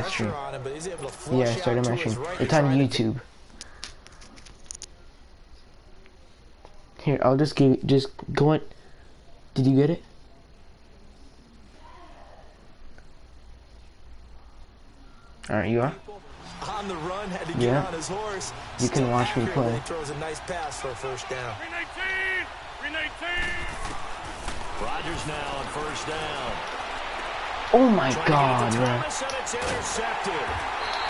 stream. on him, but he's able to flush Yeah, I started my stream. It's on YouTube. Here, I'll just go on. Did you get it? Alright, you are? On the run, had to get on his horse. You can watch me play. Throws a nice pass for a first down. 319! Rodgers now on first down. Oh my God, man. And it's intercepted.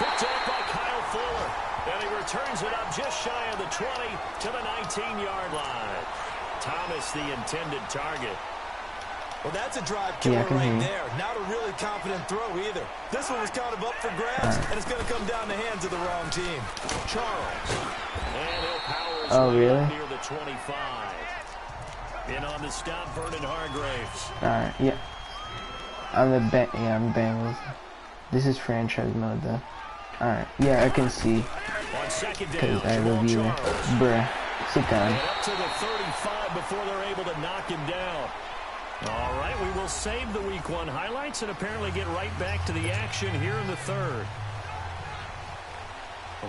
Picked up by Kyle Fuller. And he returns it up just shy of the 20 to the 19-yard line. Thomas, the intended target. Well, that's a drive killer right there. Not a really confident throw either. This one was kind of up for grabs, and it's going to come down the hands of the wrong team. Charles. And he'll power his way up near the 25. In on the stop, Vernon Hargraves. Alright, yeah. I'm Bengals. This is franchise mode though. Alright, yeah, I can see. Because I review it. Bruh. Sit down. Up to the 35 before they're able to knock him down. All right, we will save the Week 1 highlights and apparently get right back to the action here in the third.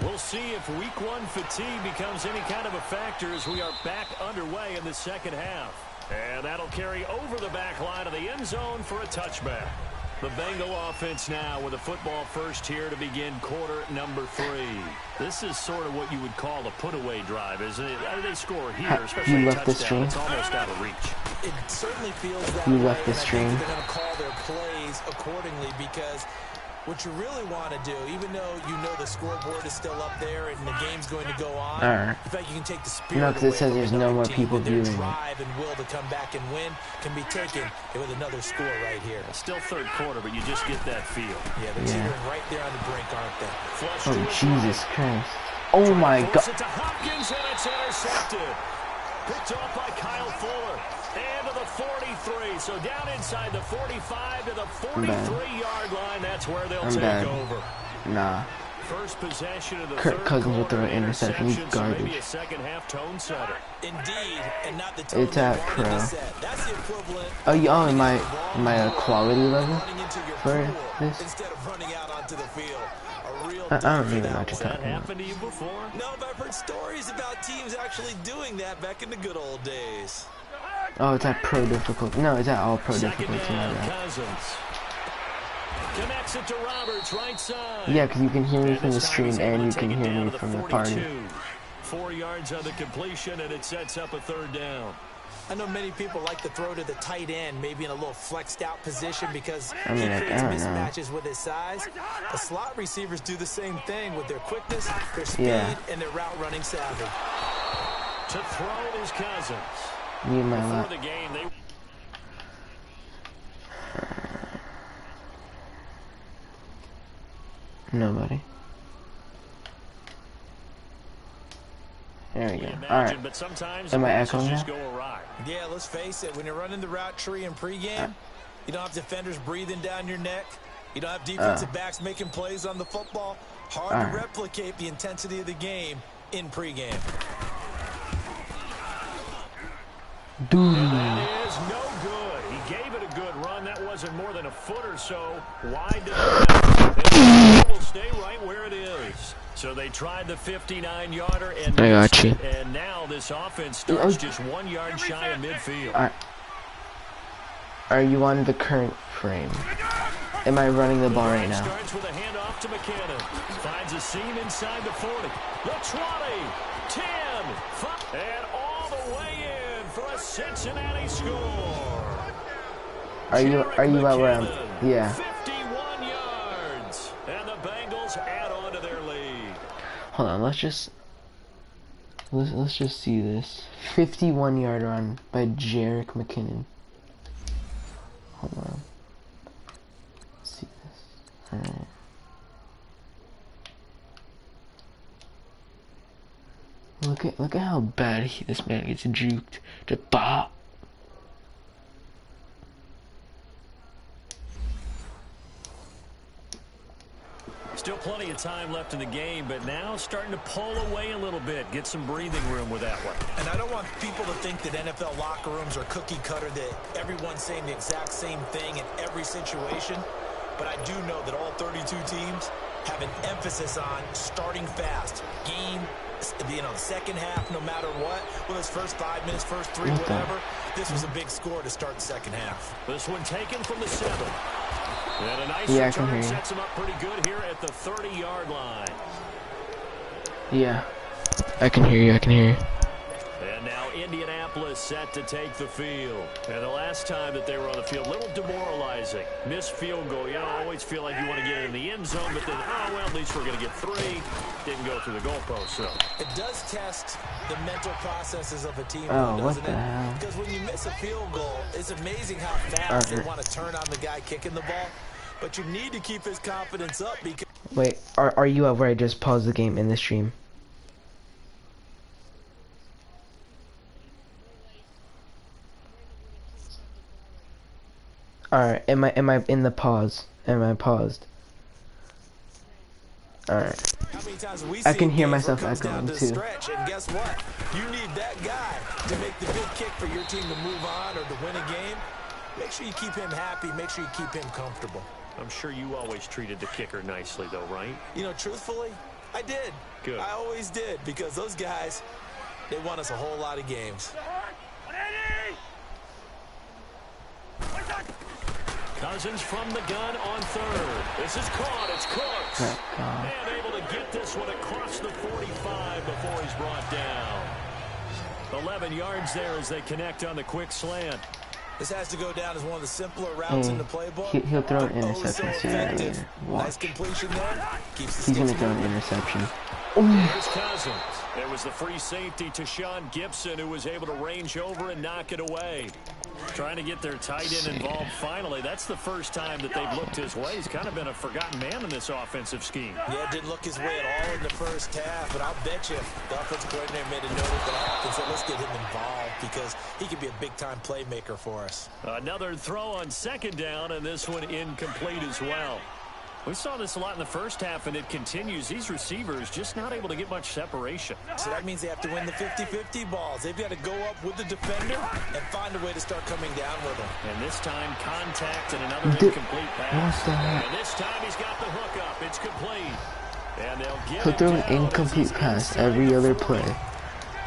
We'll see if Week 1 fatigue becomes any kind of a factor as we are back underway in the second half. And that'll carry over the back line of the end zone for a touchback. The Bengal offense now with a football first here to begin quarter number 3. This is sort of what you would call a put-away drive, isn't it? They score here, especially you a left the touchdown. stream? It's almost out of reach. It certainly feels that you way, left the stream. they're going to call their plays accordingly because what you really want to do, even though you know the scoreboard is still up there and the game's going to go on, in fact, you can take the spirit no, because it says there's no more people viewing it. Drive and will to come back and win can be taken with another score right here. Still third quarter, but you just get that feel. Yeah, they're teetering right there on the brink, aren't they? Oh, Jesus Christ. Oh, my God. It to Hopkins, and it's intercepted. Picked off by Kyle Fuller. And to the 43. So down inside the 45 to the 43-yard line. That's where they'll take over. Nah. First possession of the Kirk Cousins with the interception. He's garbage. Maybe a second half tone setter. Indeed, and not the tone it's at pro. That's the equivalent. Oh, in my quality level for this. Instead of running out onto the field. I don't even know what you're talking about. Happened to you before? No, but I've heard stories about teams actually doing that back in the good old days. Oh, it's at pro difficulty. No, it's at all pro difficulty. Connects it to Roberts, right side. Yeah, because you can hear me from the stream and you can hear me from the party. 4 yards on the completion, and it sets up a third down. I know many people like to throw to the tight end, maybe in a little flexed out position because he I creates don't mismatches with his size. The slot receivers do the same thing with their quickness, their speed, and their route running savvy. To throw is Cousins. Me and my lap. Before the game, they... Nobody. There we go. Alright. Am I echoing now? Yeah, let's face it. When you're running the route tree in pregame, you don't have defenders breathing down your neck. You don't have defensive backs making plays on the football. Hard to replicate the intensity of the game in pregame. Dude. That is no good. He gave it a good run. That wasn't more than a foot or so wide to the left. It will stay right where it is. So they tried the 59-yarder and I got you. And now this offense starts just 1 yard shy of midfield. Are you on the current frame? Am I running the ball right now? Starts with a handoff to McKinnon. Finds a seam inside the 40. The 20, 10, 5, and all the way in for a Cincinnati score. Are you out where I'm? Yeah. 51 yards, and the Bengals add on to their lead. Hold on, let's just see this. 51-yard run by Jerick McKinnon. Hold on. Let's see this. Alright. Look at how bad this man gets juked. Just bop. Still plenty of time left in the game, but now starting to pull away a little bit. Get some breathing room with that one. And I don't want people to think that NFL locker rooms are cookie cutter, that everyone's saying the exact same thing in every situation. but I do know that all 32 teams have an emphasis on starting fast. Game, second half, no matter what. Well, those first 5 minutes, first 3, whatever. This was a big score to start the second half. This one taken from the 7. And a nice return sets him up pretty good here at the 30-yard line. Yeah, I can hear you. I can hear you. And now Indianapolis set to take the field. And the last time that they were on the field, a little demoralizing. Missed field goal. You always feel like you want to get it in the end zone, but then, oh, well, at least we're going to get 3. Didn't go through the goalpost, so. It does test the mental processes of a team, oh, doesn't what the hell? Because when you miss a field goal, it's amazing how fast they want to turn on the guy kicking the ball. But you need to keep his confidence up because... Wait, are you up where I just paused the game in the stream? Alright, am I in the pause? Am I paused? Alright. I can hear myself echoing too. And guess what? You need that guy to make the big kick for your team to move on or to win a game. Make sure you keep him happy. Make sure you keep him comfortable. I'm sure you always treated the kicker nicely, though, right? You know, truthfully, I did. Good. I always did, because those guys, they won us a whole lot of games. Cousins from the gun on 3rd. This is caught. It's Cooks. And able to get this one across the 45 before he's brought down. 11 yards there as they connect on the quick slant. This has to go down as one of the simpler routes in the playbook. He'll throw an interception sooner or later. Nice completion there. He's going to throw an interception. Here's Cousins. There was the free safety to Sean Gibson, who was able to range over and knock it away. Trying to get their tight end involved finally. That's the first time that they've looked his way. He's kind of been a forgotten man in this offensive scheme. Yeah, didn't look his way at all in the first half, but I'll bet you the offensive coordinator made a note of that and said, let's get him involved because he could be a big-time playmaker for us. Another throw on 2nd down, and this one incomplete as well. We saw this a lot in the first half, and it continues. These receivers just not able to get much separation. So that means they have to win the 50-50 balls. They've got to go up with the defender and find a way to start coming down with them. And this time, contact and another incomplete pass. And this time, he's got the hook up. It's complete. And they'll get He'll throw an incomplete pass every other play,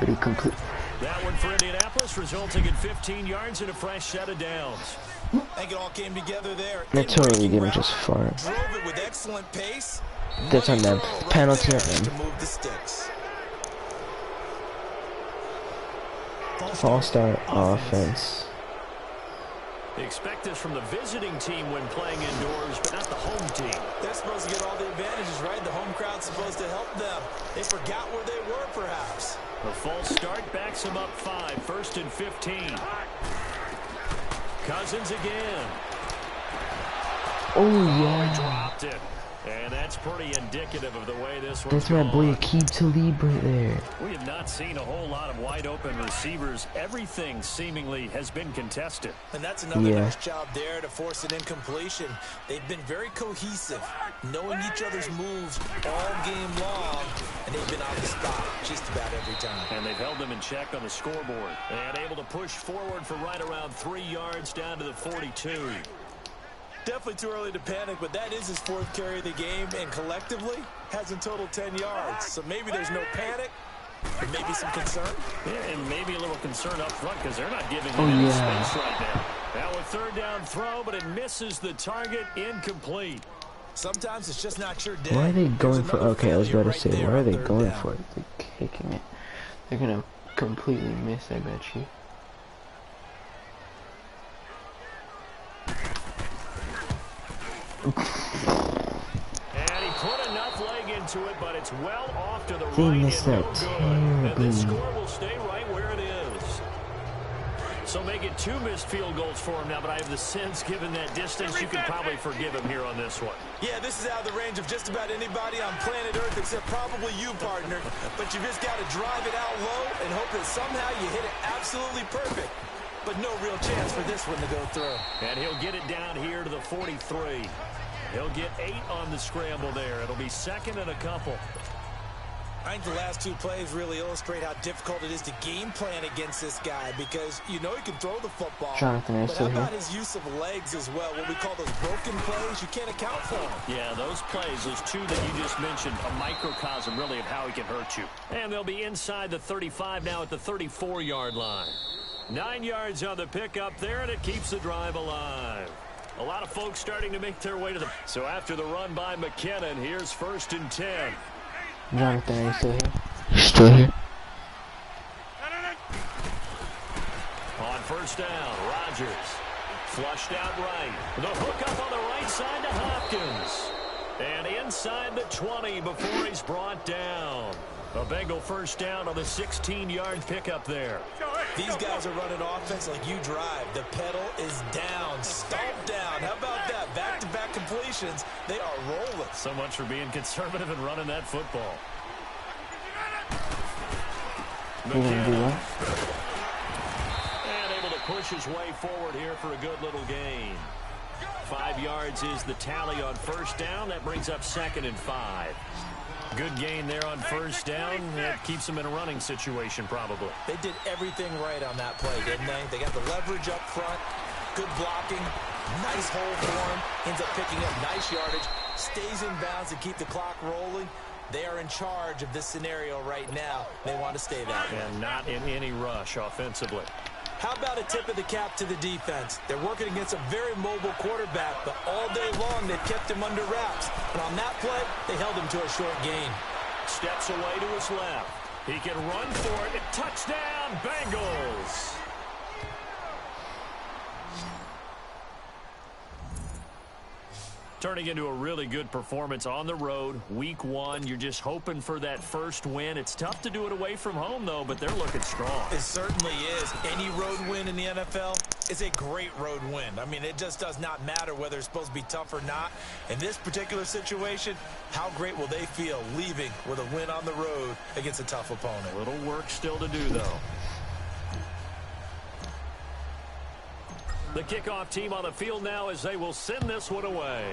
but he complete. That one for Indianapolis, resulting in 15 yards and a fresh set of downs. I think it all came together there. They're totally giving just far. Drove it with excellent pace. That's on them. Penalty on them. To move the sticks. False start offense. They expect this from the visiting team when playing indoors, but not the home team. They're supposed to get all the advantages, right? The home crowd's supposed to help them. They forgot where they were, perhaps. The false start backs them up 5, 1st and 15. Cousins again. Oh, yeah. He dropped it. And that's pretty indicative of the way this one's That's my boy Keep Talib right there. We have not seen a whole lot of wide open receivers. Everything seemingly has been contested. And that's another nice job there to force an incompletion. They've been very cohesive, knowing each other's moves all game long, and they've been on the spot just about every time. And they've held them in check on the scoreboard. And able to push forward for right around 3 yards down to the 42. Definitely too early to panic, but that is his 4th carry of the game, and collectively has in total 10 yards. So maybe there's no panic, but maybe some concern. Yeah, and maybe a little concern up front because they're not giving him any space right now. Now a 3rd down throw, but it misses the target, incomplete. Sometimes it's just not your day. Why are they going for? Okay, I was about to say, why are they going for it? They're kicking it. They're gonna completely miss, I bet you. And he put enough leg into it, but it's well off to the right and no good. And the score will stay right where it is. So make it 2 missed field goals for him now, but I have the sense, given that distance, you can probably forgive him here on this one. Yeah, this is out of the range of just about anybody on planet Earth except probably you, partner. But you just got to drive it out low and hope that somehow you hit it absolutely perfect. But no real chance for this one to go through. And he'll get it down here to the 43. He'll get 8 on the scramble there. It'll be 2nd and a couple. I think the last two plays really illustrate how difficult it is to game plan against this guy because you know he can throw the football. Jonathan, but how about his use of legs as well? What we call those broken plays, you can't account for them. Yeah, those plays, those two that you just mentioned, a microcosm really of how he can hurt you. And they'll be inside the 35 now at the 34-yard line. 9 yards on the pickup there, and it keeps the drive alive. A lot of folks starting to make their way to the... So after the run by McKinnon, here's 1st and 10. Jonathan, are you still here? Still here. On 1st down, Rodgers. Flushed out right. The hook up on the right side to Hopkins. And inside the 20 before he's brought down. A Bengal 1st down on the 16-yard pickup there. These guys are running offense like you drive. The pedal is down, stomped down. How about that? Back-to-back completions. They are rolling. So much for being conservative and running that football. McKinnon. And able to push his way forward here for a good little gain. 5 yards is the tally on 1st down. That brings up 2nd and 5. Good gain there on 1st down. That keeps them in a running situation probably. They did everything right on that play, didn't they? They got the leverage up front, good blocking, nice hole for him, ends up picking up nice yardage, stays in bounds to keep the clock rolling. They are in charge of this scenario right now. They want to stay that way. And not in any rush offensively. How about a tip of the cap to the defense? They're working against a very mobile quarterback, but all day long they've kept him under wraps. And on that play, they held him to a short gain. Steps away to his left. He can run for it. Touchdown, Bengals. Turning into a really good performance on the road. Week 1, you're just hoping for that first win. It's tough to do it away from home, though, but they're looking strong. It certainly is. Any road win in the NFL is a great road win. I mean, it just does not matter whether it's supposed to be tough or not. In this particular situation, how great will they feel leaving with a win on the road against a tough opponent? A little work still to do, though. The kickoff team on the field now as they will send this one away.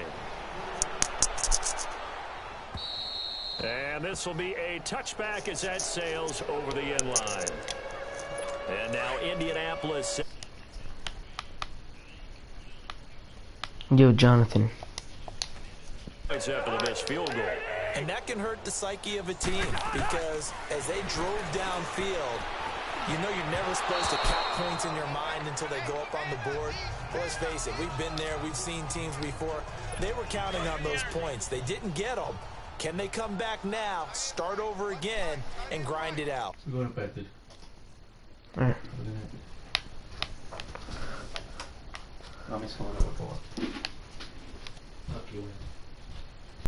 And this will be a touchback as that sails over the end line. And now Indianapolis. Yo, Jonathan. It's after the missed field goal. And that can hurt the psyche of a team because as they drove downfield, you know you're never supposed to count points in your mind until they go up on the board. Well, let's face it, we've been there. We've seen teams before. They were counting on those points. They didn't get them. Can they come back now, start over again, and grind it out? Go to bed, dude. All right. Mami's coming over for. Fuck you.